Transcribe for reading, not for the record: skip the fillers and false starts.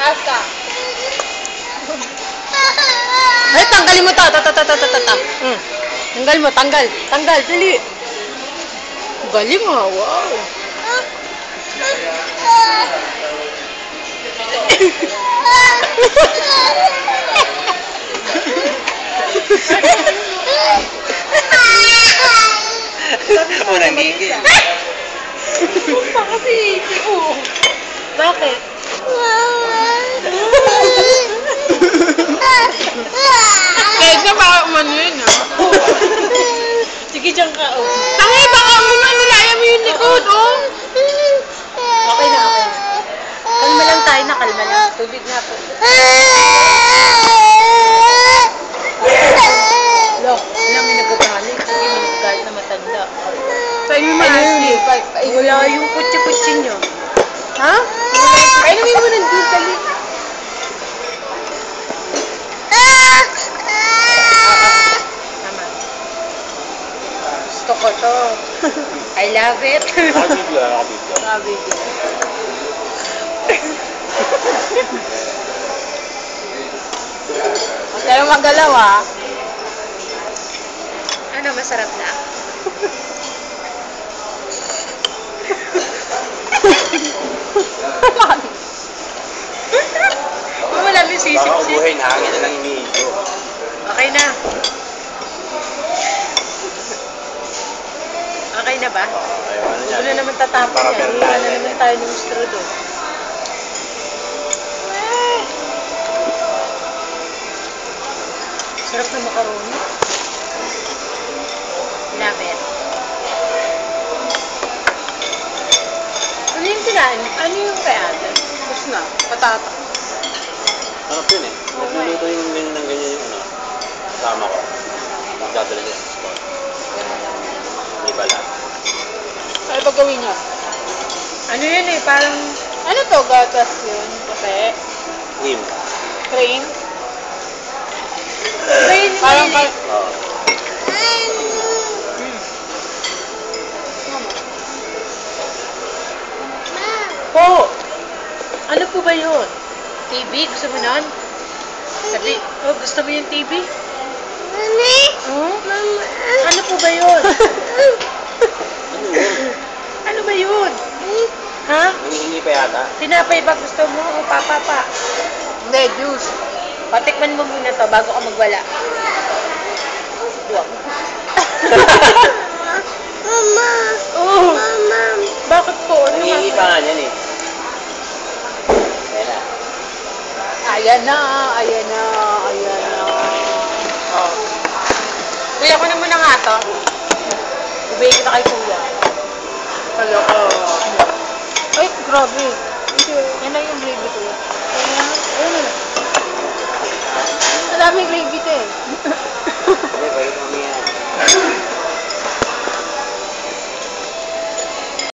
Taas ka. Ay, tanggalin mo to. Tanggal mo, tanggal. Tanggal, dali. Galing ha, wow. Unang gigil. Kasi, oo. Bakit? Kahit na baka umano yun ha. Sige, dyan ka, oh. Tangi, baka nilaya mo yung likod, oh. Okay na, okay na. Kalma lang tayo na, kalma lang. Tubig na po. Look, alam, may nagagalit. Sige, may nagagalit na matanda. Sa'yo mo Ano yun eh? Wala yung kutsi-kutsi nyo. Ha? Painumin mo ng doon, dali. Tama. Gusto ko to. I love it. Nakabidyo, nakabidyo. Nakabidyo. Huwag tayo magalaw ha. Ano, masarap na? Wala may sisip. Baka ubuhin, hangin na lang iniigo. Okay na. Okay na ba? Ayaw, ano Huwag yan? na naman tatapon Para yan. bertahan Iwan na yan. naman tayo ng straw doon. Sarap na macaroni. Love it. Ano yung kinain? Ano yung kay ate? Tapos na, patata. Sarap yun eh. Nagluluto yung ganyan ng ganyan yung ano. Kasama ko. Magdadala siya sa store. May balat. Ano ba gawin niya? Ano yun eh? Parang Ano to? Gatas yun? Puti? Cream. Cream? Brain Parang Oo. Po! Ano po ba yun? TV? Gusto mo nun? Sabi, oh, gusto mo yung TV? Mami? Hmm? Mama? Ano po ba yun? Ano yun? Ano ba yun? Ha? Nangihingi pa yata? Tinapay ba gusto mo? O papa pa? Hindi, juice. Patikman mo muna to bago ka magwala. Duwag. Mama? Oh, Mama? bakit po? Ano Nangihingi pa nga yan eh. Ayan na. Ayan na, ayan na, ayan na. Oh. Kuya, ko na muna nga to. Ibigay kita kay kuya. Kala ko. Ay, grabe. Yan na yung gravy ko. Ayun. Ang daming gravy to eh. Hindi, pwede kami yan.